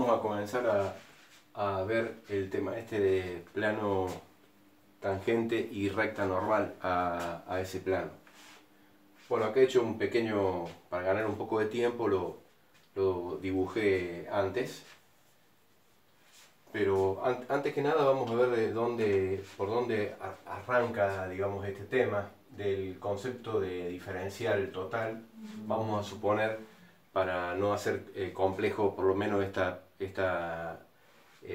vamos a comenzar a ver el tema este de plano tangente y recta normal a ese plano. Bueno, acá he hecho un pequeño, para ganar un poco de tiempo, lo dibujé antes. Pero antes que nada vamos a ver por dónde arranca, digamos, este tema del concepto de diferencial total. Vamos a suponer, para no hacer complejo por lo menos esta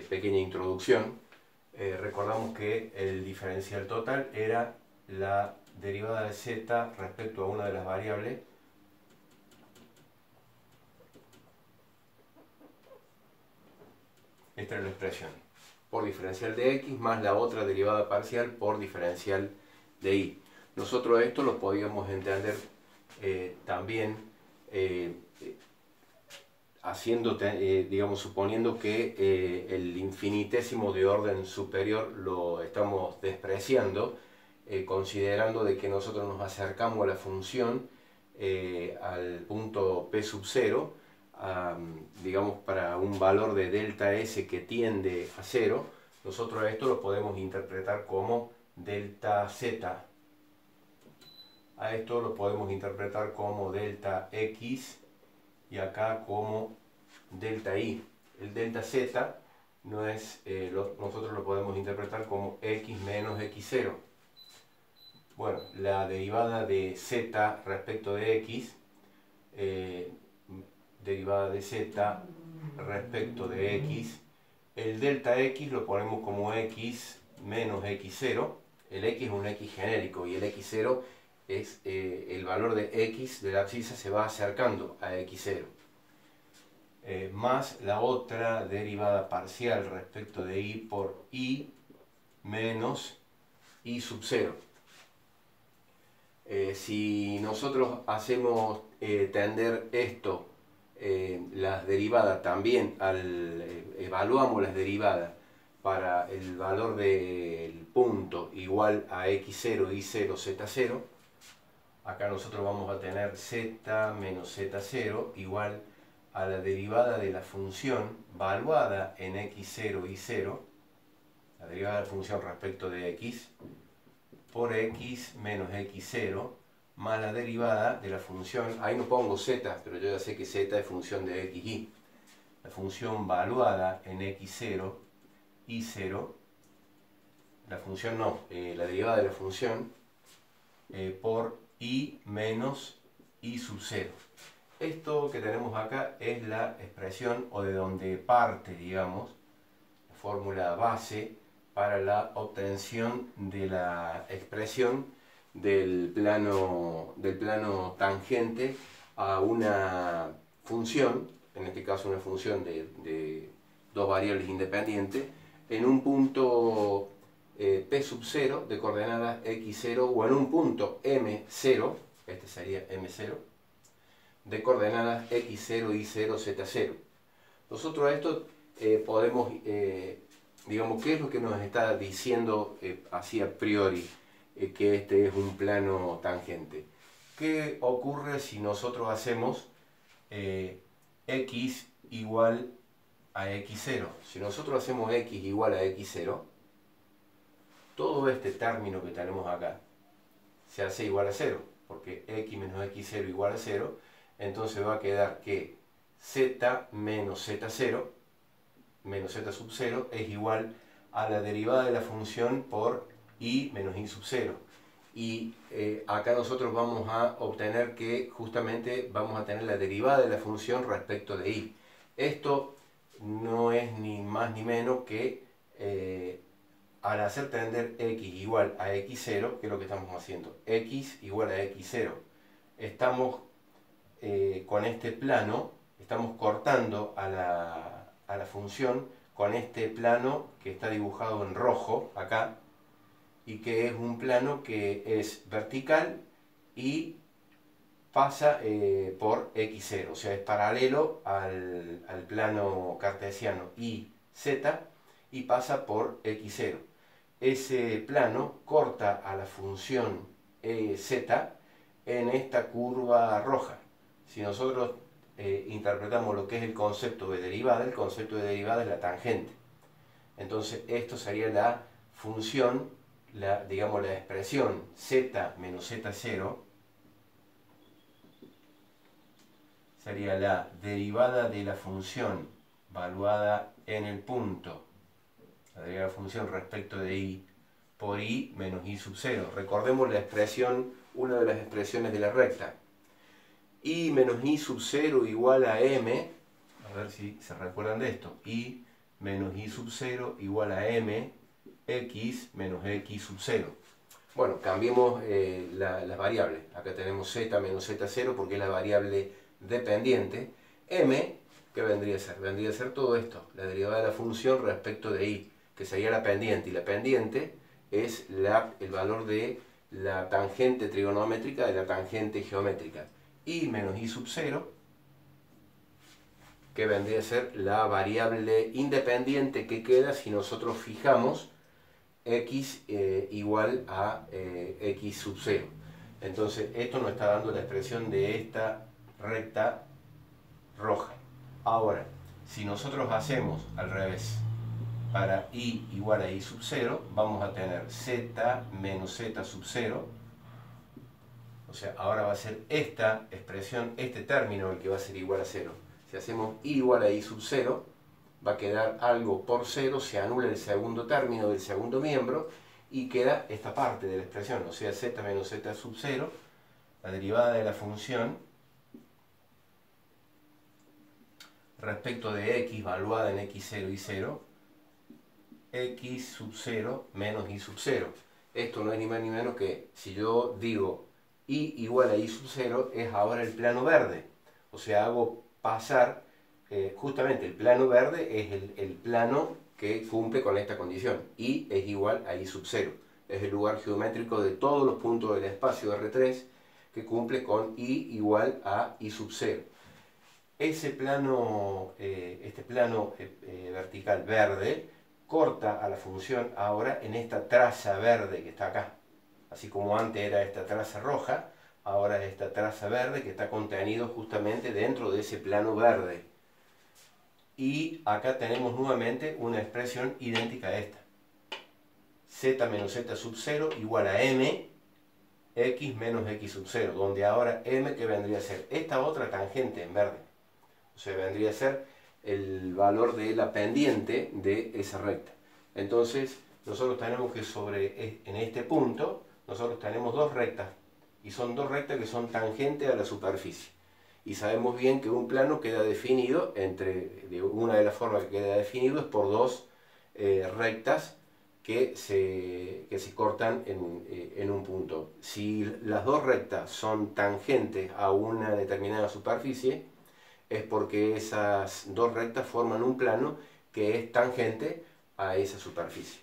pequeña introducción, recordamos que el diferencial total era la derivada de z respecto a una de las variables esta es la expresión, por diferencial de x más la otra derivada parcial por diferencial de y. Nosotros esto lo podíamos entender también digamos, suponiendo que el infinitésimo de orden superior lo estamos despreciando, considerando de que nosotros nos acercamos a la función al punto p sub 0, digamos, para un valor de delta S que tiende a 0, nosotros esto lo podemos interpretar como delta Z. A esto lo podemos interpretar como delta X y acá como delta Y. El delta Z no es, nosotros lo podemos interpretar como X menos X0. Bueno, la derivada de Z respecto de X, derivada de z respecto de x, el delta x lo ponemos como x menos x0, el x es un x genérico y el x0 es el valor de x de la abscisa se va acercando a x0, más la otra derivada parcial respecto de y por y menos y sub 0. Si nosotros hacemos tender esto, las derivadas también, evaluamos las derivadas para el valor del punto igual a x0, y0, z0, acá nosotros vamos a tener z menos z0 igual a la derivada de la función valuada en x0, y0, la derivada de la función respecto de x, por x menos x0, más la derivada de la función, ahí no pongo z, pero yo ya sé que z es función de x, y. La función valuada en x0, y0, la función no, la derivada de la función, por y menos y sub 0. Esto que tenemos acá es la expresión, o de donde parte, digamos, la fórmula base para la obtención de la expresión del plano tangente a una función, en este caso una función de dos variables independientes, en un punto p sub 0 de coordenadas x0 o en un punto m0, este sería m0, de coordenadas x0, y0, z0. Nosotros a esto podemos, digamos, ¿qué es lo que nos está diciendo así a priori? Que este es un plano tangente. ¿Qué ocurre si nosotros hacemos x igual a x0? Si nosotros hacemos x igual a x0, todo este término que tenemos acá se hace igual a 0, porque x menos x0 igual a 0, entonces va a quedar que z menos z0, menos z sub 0, es igual a la derivada de la función por y menos y sub 0. Y acá nosotros vamos a obtener que justamente vamos a tener la derivada de la función respecto de y. Esto no es ni más ni menos que al hacer tender x igual a x0, que es lo que estamos haciendo, x igual a x0. Estamos con este plano, estamos cortando a la función con este plano que está dibujado en rojo acá, y que es un plano que es vertical y pasa por x0, o sea, es paralelo al plano cartesiano y z y pasa por x0. Ese plano corta a la función z en esta curva roja. Si nosotros interpretamos lo que es el concepto de derivada. El concepto de derivada es la tangente. Entonces esto sería la función, digamos la expresión z menos z0 sería la derivada de la función valuada en el punto, la derivada de la función respecto de i por i menos i sub 0. Recordemos la expresión, una de las expresiones de la recta. I menos i sub 0 igual a m, a ver si se recuerdan de esto, i menos i sub 0 igual a m, x menos x sub 0. Bueno, cambiemos las variables. Acá tenemos z menos z0 porque es la variable dependiente. M, ¿qué vendría a ser? Vendría a ser todo esto, la derivada de la función respecto de i, que sería la pendiente. Y la pendiente es el valor de la tangente trigonométrica de la tangente geométrica. I menos i sub 0, que vendría a ser la variable independiente que queda si nosotros fijamos x igual a x sub 0. Entonces esto nos está dando la expresión de esta recta roja. Ahora, si nosotros hacemos al revés, para i igual a i sub 0, vamos a tener z menos z sub 0. O sea, ahora va a ser esta expresión, este término el que va a ser igual a 0. Si hacemos i igual a i sub 0, va a quedar algo por 0, se anula el segundo término del segundo miembro y queda esta parte de la expresión, o sea, z menos z sub 0, la derivada de la función respecto de x valuada en x0 y 0, x sub 0 menos i sub 0. Esto no es ni más ni menos que, si yo digo i igual a i sub 0, es ahora el plano verde. O sea, hago pasar, justamente el plano verde es el plano que cumple con esta condición. I es igual a i sub 0. Es el lugar geométrico de todos los puntos del espacio R3 que cumple con i igual a i sub 0. Ese plano, este plano vertical verde, corta a la función ahora en esta traza verde que está acá. Así como antes era esta traza roja, ahora es esta traza verde que está contenido justamente dentro de ese plano verde. Y acá tenemos nuevamente una expresión idéntica a esta. Z menos Z sub 0 igual a M, X menos X sub 0, donde ahora M que vendría a ser esta otra tangente en verde. O sea, vendría a ser el valor de la pendiente de esa recta. Entonces, nosotros tenemos que en este punto, nosotros tenemos dos rectas. Y son dos rectas que son tangentes a la superficie. Y sabemos bien que un plano queda definido, una de las formas que queda definido es por dos rectas que se cortan en un punto. Si las dos rectas son tangentes a una determinada superficie, es porque esas dos rectas forman un plano que es tangente a esa superficie.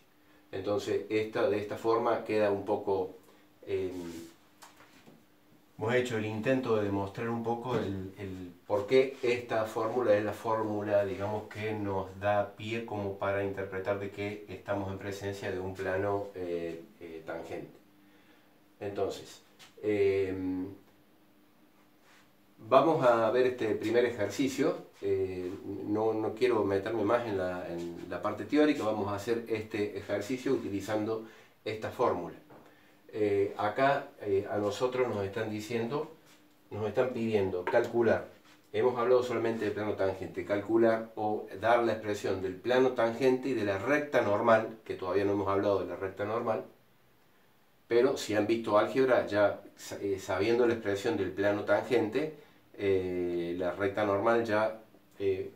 Entonces, de esta forma queda un poco... hemos hecho el intento de demostrar un poco el por qué esta fórmula es la fórmula, digamos, que nos da pie como para interpretar de que estamos en presencia de un plano tangente. Entonces, vamos a ver este primer ejercicio. No quiero meterme más en la parte teórica, vamos a hacer este ejercicio utilizando esta fórmula. Acá a nosotros nos están pidiendo calcular, hemos hablado solamente del plano tangente, calcular o dar la expresión del plano tangente y de la recta normal, que todavía no hemos hablado de la recta normal, pero si han visto álgebra, ya sabiendo la expresión del plano tangente, la recta normal ya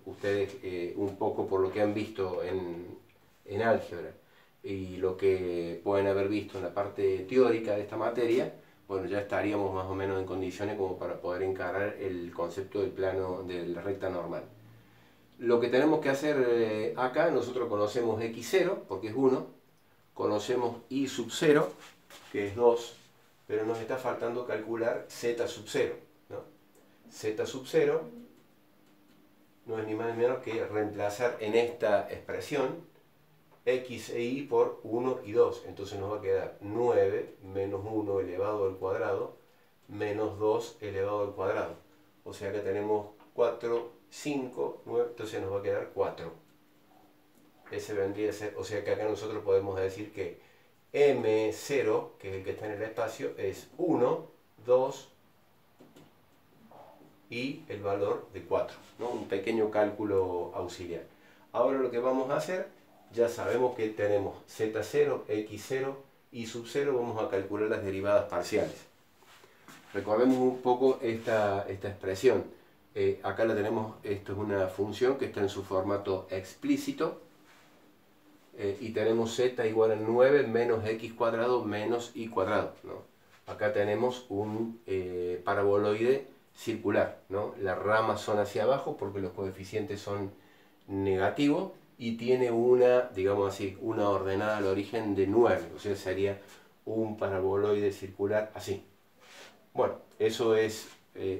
ustedes un poco por lo que han visto en álgebra y lo que pueden haber visto en la parte teórica de esta materia, bueno, ya estaríamos más o menos en condiciones como para poder encarar el concepto del plano de la recta normal. Lo que tenemos que hacer acá, nosotros conocemos x0, porque es 1, conocemos y sub 0, que es 2, pero nos está faltando calcular z sub 0, ¿no? Z sub 0 no es ni más ni menos que reemplazar en esta expresión x e y por 1 y 2. Entonces nos va a quedar 9 menos 1 elevado al cuadrado menos 2 elevado al cuadrado. O sea que tenemos 4, 5, 9, entonces nos va a quedar 4. Ese vendría a ser, o sea que acá nosotros podemos decir que M0, que es el que está en el espacio, es 1, 2 y el valor de 4, ¿no? Un pequeño cálculo auxiliar. Ahora lo que vamos a hacer, ya sabemos que tenemos Z0, X0 y sub 0, vamos a calcular las derivadas parciales. Recordemos un poco esta expresión. Acá la tenemos, esto es una función que está en su formato explícito, y tenemos z igual a 9 menos x cuadrado menos y cuadrado, ¿no? Acá tenemos un paraboloide circular, ¿no? Las ramas son hacia abajo porque los coeficientes son negativos y tiene una, digamos así, una ordenada al origen de 9, o sea, sería un paraboloide circular así. Bueno, eso es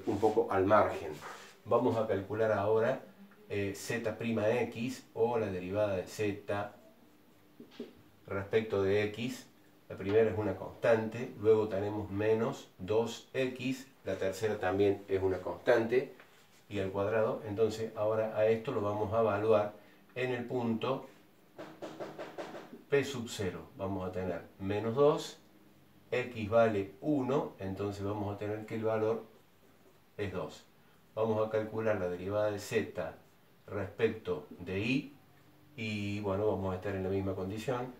un poco al margen. Vamos a calcular ahora z'x o la derivada de z respecto de x. La primera es una constante, luego tenemos menos 2x, la tercera también es una constante, y al cuadrado. Entonces ahora a esto lo vamos a evaluar en el punto p sub 0. Vamos a tener menos 2, x vale 1, entonces vamos a tener que el valor es 2. Vamos a calcular la derivada de z respecto de y bueno, vamos a estar en la misma condición,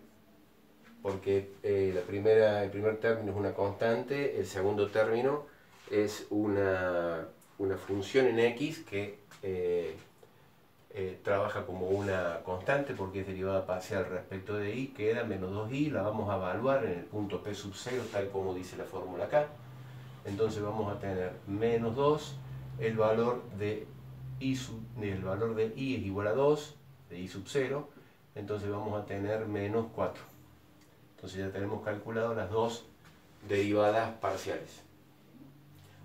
porque el primer término es una constante, el segundo término es una función en x que trabaja como una constante porque es derivada parcial respecto de y, queda menos 2y, la vamos a evaluar en el punto p sub 0, tal como dice la fórmula acá. Entonces vamos a tener menos 2, el valor de y es igual a 2, de y sub 0, entonces vamos a tener menos 4. Entonces ya tenemos calculado las dos derivadas parciales.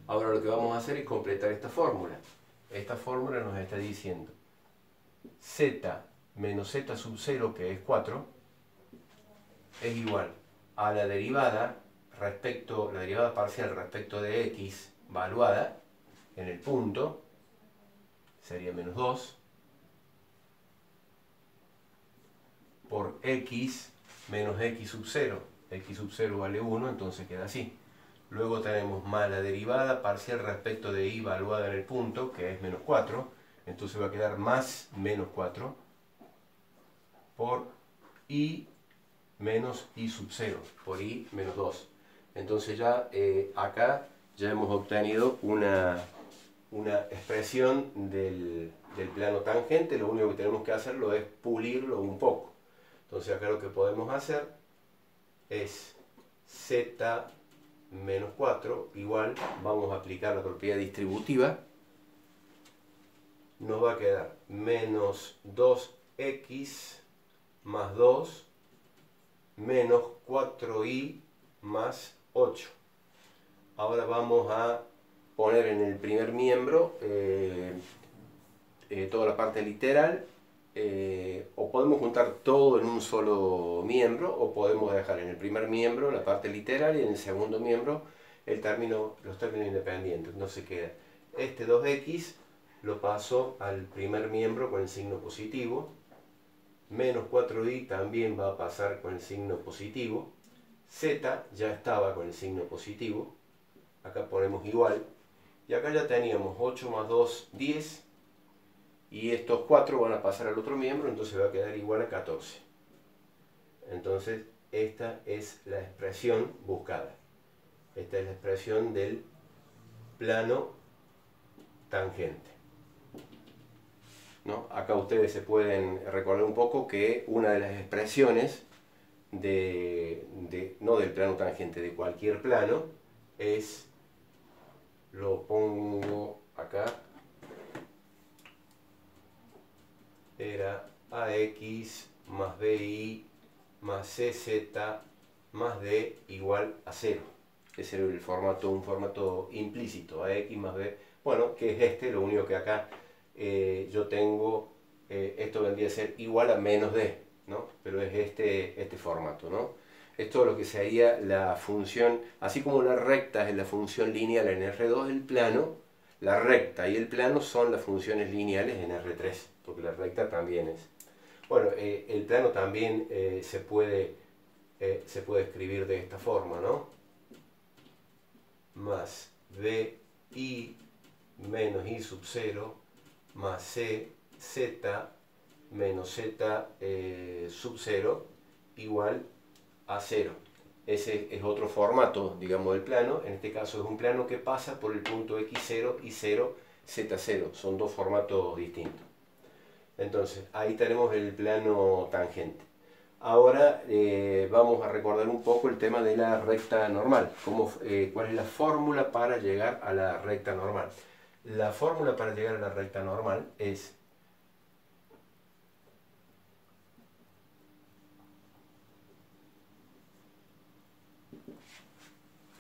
Ahora lo que vamos a hacer es completar esta fórmula. Esta fórmula nos está diciendo z menos z sub 0, que es 4, es igual a la derivada parcial respecto de x valuada en el punto, sería menos 2, por x menos x sub 0. X sub 0 vale 1, entonces queda así. Luego tenemos más la derivada parcial respecto de y valuada en el punto, que es menos 4. Entonces va a quedar más menos 4 por y menos y sub 0, por y menos 2. Entonces ya acá ya hemos obtenido una expresión del plano tangente. Lo único que tenemos que hacerlo es pulirlo un poco. Entonces acá lo que podemos hacer es z menos 4 igual, vamos a aplicar la propiedad distributiva, nos va a quedar menos 2x más 2 menos 4y más 8. Ahora vamos a poner en el primer miembro toda la parte literal, o podemos juntar todo en un solo miembro, o podemos dejar en el primer miembro la parte literal y en el segundo miembro los términos independientes. No se queda. Este 2x lo paso al primer miembro con el signo positivo, menos 4y también va a pasar con el signo positivo, z ya estaba con el signo positivo, acá ponemos igual, y acá ya teníamos 8 más 2, 10, y estos 4 van a pasar al otro miembro, entonces va a quedar igual a 14. Entonces esta es la expresión buscada. Esta es la expresión del plano tangente, ¿no? Acá ustedes se pueden recordar un poco que una de las expresiones no del plano tangente, de cualquier plano, es, lo pongo acá, era ax más by más cz más d igual a 0. Ese era un formato implícito, ax más b, bueno, que es este, lo único que acá yo tengo, esto vendría a ser igual a menos d, ¿no? Pero es este formato, ¿no? Esto es lo que sería la función, así como la recta es la función lineal en R2 del plano, La recta y el plano son las funciones lineales en R3, porque la recta también es. Bueno, el plano también se puede escribir de esta forma, ¿no? Más BI menos I sub 0 más C, Z menos Z sub 0 igual a 0. Ese es otro formato, digamos, del plano. En este caso es un plano que pasa por el punto X0 y 0, Z0. Son dos formatos distintos. Entonces, ahí tenemos el plano tangente. Ahora vamos a recordar un poco el tema de la recta normal. ¿Cuál es la fórmula para llegar a la recta normal? La fórmula para llegar a la recta normal es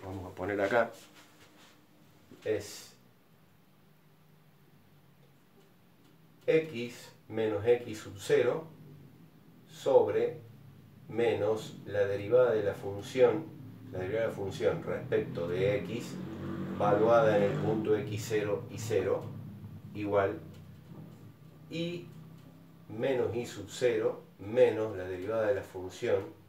vamos a poner acá, es x menos x sub 0 sobre menos la derivada de la función respecto de x valuada en el punto x0 y 0 igual y menos i sub 0 menos la derivada de la función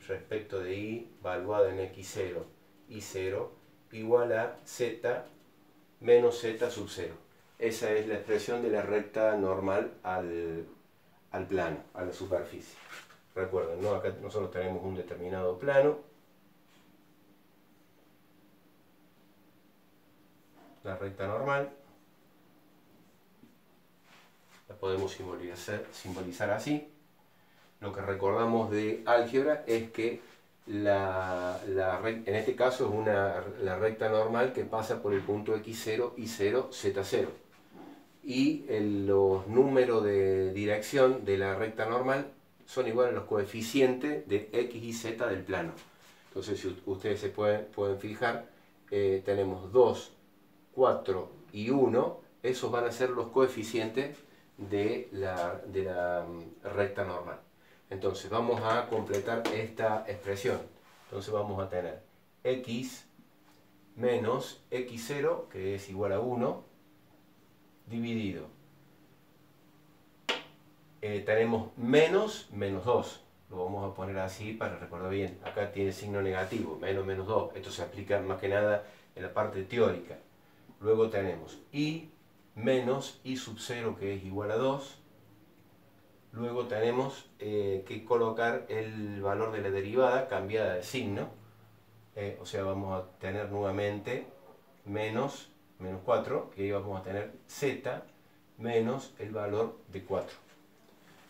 respecto de i valuada en x0 y 0 igual a z menos z sub 0. Esa es la expresión de la recta normal al plano, a la superficie. Recuerden, ¿no? Acá nosotros tenemos un determinado plano, la recta normal, la podemos simbolizar así. Lo que recordamos de álgebra es que en este caso es la recta normal que pasa por el punto x0 y 0, z0. Y los números de dirección de la recta normal son iguales a los coeficientes de x y z del plano. Entonces, si ustedes se pueden fijar, tenemos 2, 4 y 1, esos van a ser los coeficientes de la recta normal. Entonces vamos a completar esta expresión. Entonces vamos a tener x menos x0, que es igual a 1, dividido. Tenemos menos 2. Lo vamos a poner así para recordar bien. Acá tiene signo negativo, menos 2. Esto se aplica más que nada en la parte teórica. Luego tenemos i menos i sub 0, que es igual a 2. Luego tenemos que colocar el valor de la derivada cambiada de signo. O sea, vamos a tener nuevamente menos 4, y ahí vamos a tener z menos el valor de 4.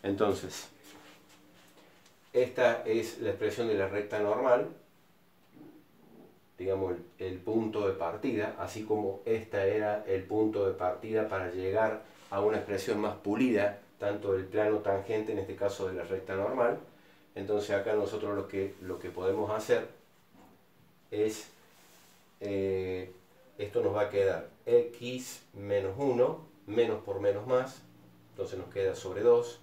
Entonces, esta es la expresión de la recta normal, digamos el punto de partida, así como esta era el punto de partida para llegar a una expresión más pulida, tanto del plano tangente, en este caso de la recta normal. Entonces acá nosotros lo que podemos hacer es, esto nos va a quedar x menos 1, menos por menos más, entonces nos queda sobre 2,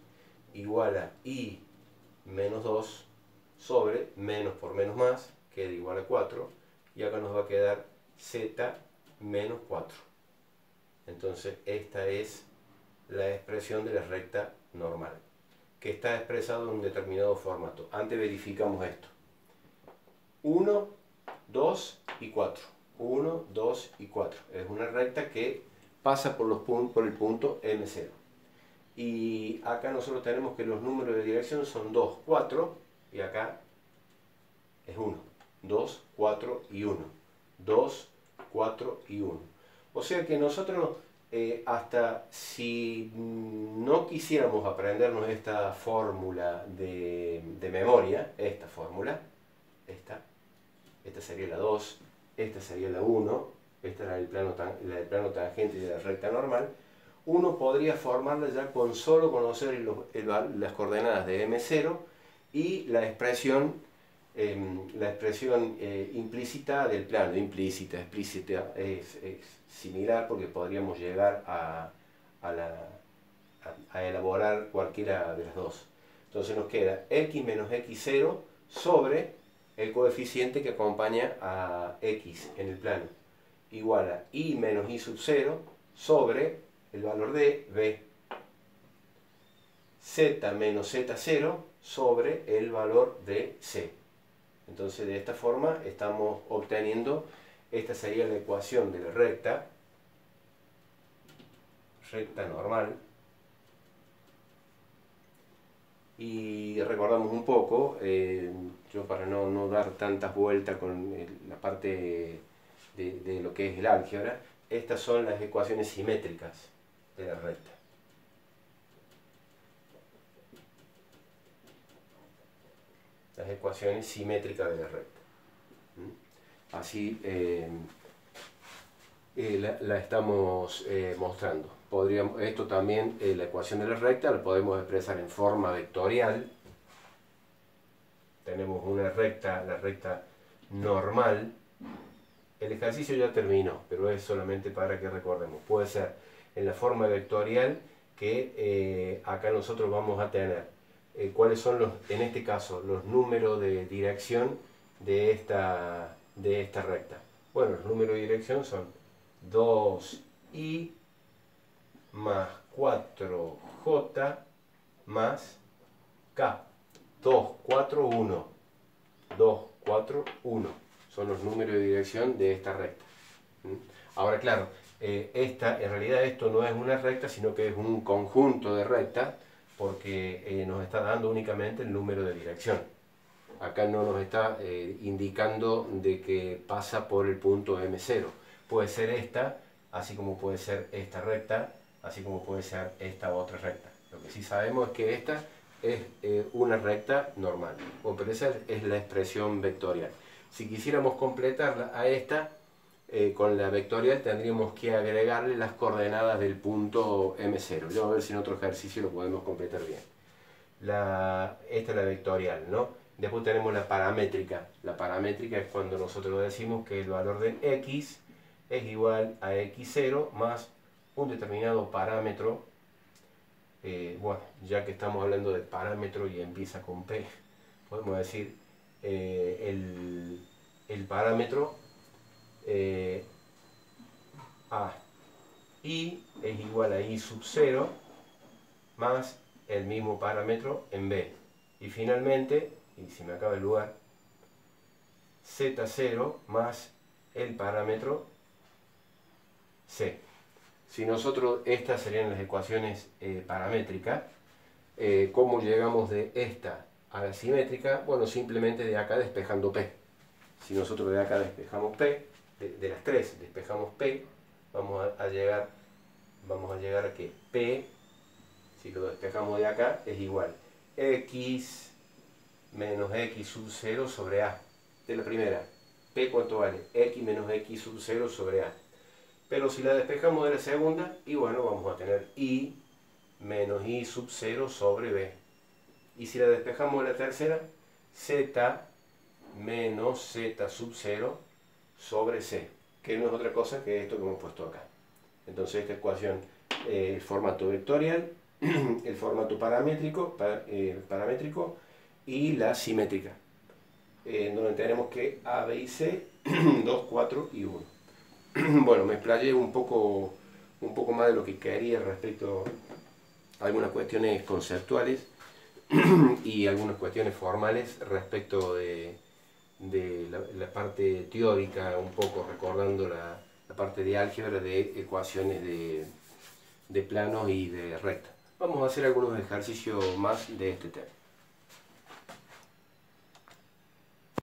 igual a i menos 2 sobre menos por menos más, queda igual a 4, y acá nos va a quedar z menos 4. Entonces esta es la expresión de la recta normal, que está expresado en un determinado formato. Antes verificamos esto. 1, 2 y 4. 1, 2 y 4. Es una recta que pasa por el punto M0. Y acá nosotros tenemos que los números de dirección son 2, 4, y acá es 1. 2, 4 y 1. 2, 4 y 1. O sea que nosotros, hasta si no quisiéramos aprendernos esta fórmula de memoria, esta fórmula, esta sería la 2, esta sería la 1, esta era la del plano tangente y de la recta normal, uno podría formarla ya con solo conocer las coordenadas de M0 y la expresión implícita del plano. Explícita es similar, porque podríamos llegar a elaborar cualquiera de las dos. Entonces nos queda x menos x0 sobre el coeficiente que acompaña a x en el plano, igual a I menos I sub 0 sobre el valor de B. Z menos Z0 sobre el valor de C. Entonces de esta forma estamos obteniendo, esta sería la ecuación de la recta normal. Y recordamos un poco, yo para no dar tantas vueltas con la parte de lo que es el álgebra, estas son las ecuaciones simétricas de la recta. Las ecuaciones simétricas de la recta. Así la estamos mostrando. Esto también, la ecuación de la recta, la podemos expresar en forma vectorial. Tenemos una recta, la recta normal. El ejercicio ya terminó, pero es solamente para que recordemos. Puede ser en la forma vectorial que acá nosotros vamos a tener cuáles son en este caso, los números de dirección de esta recta. Bueno, los números de dirección son 2i más 4j más k. 2, 4, 1. 2, 4, 1. Son los números de dirección de esta recta. Ahora, claro, en realidad esto no es una recta, sino que es un conjunto de rectas, porque nos está dando únicamente el número de dirección. Acá no nos está indicando de que pasa por el punto M0. Puede ser esta, así como puede ser esta recta, así como puede ser esta otra recta. Lo que sí sabemos es que esta es una recta normal. Bueno, pero esa es la expresión vectorial. Si quisiéramos completarla a esta, con la vectorial tendríamos que agregarle las coordenadas del punto M0. Vamos a ver si en otro ejercicio lo podemos completar bien. Esta es la vectorial, ¿no? Después tenemos la paramétrica. La paramétrica es cuando nosotros decimos que el valor de x es igual a x0 más un determinado parámetro. Bueno, ya que estamos hablando de parámetro y empieza con P, podemos decir el parámetro a i es igual a i sub 0 más el mismo parámetro en B. Y finalmente, y si me acaba el lugar, z0 más el parámetro C. Si nosotros, estas serían las ecuaciones paramétricas, ¿cómo llegamos de esta a la simétrica? Bueno, simplemente de acá despejando P. Si nosotros de acá despejamos P, de las tres despejamos P, vamos a llegar a que P, si lo despejamos de acá, es igual a x menos x sub 0 sobre a. De la primera, P, ¿cuánto vale? X menos x sub 0 sobre a. Pero si la despejamos de la segunda, y bueno, vamos a tener i menos i sub 0 sobre b. Y si la despejamos de la tercera, z menos z sub 0 sobre c, que no es otra cosa que esto que hemos puesto acá. Entonces esta ecuación, el formato vectorial, el formato paramétrico y la simétrica, donde tenemos que a, b y c, 2, 4 y 1. Bueno, me explayé un poco más de lo que quería respecto a algunas cuestiones conceptuales y algunas cuestiones formales respecto de la parte teórica, un poco recordando la parte de álgebra de ecuaciones de planos y de recta. Vamos a hacer algunos ejercicios más de este tema.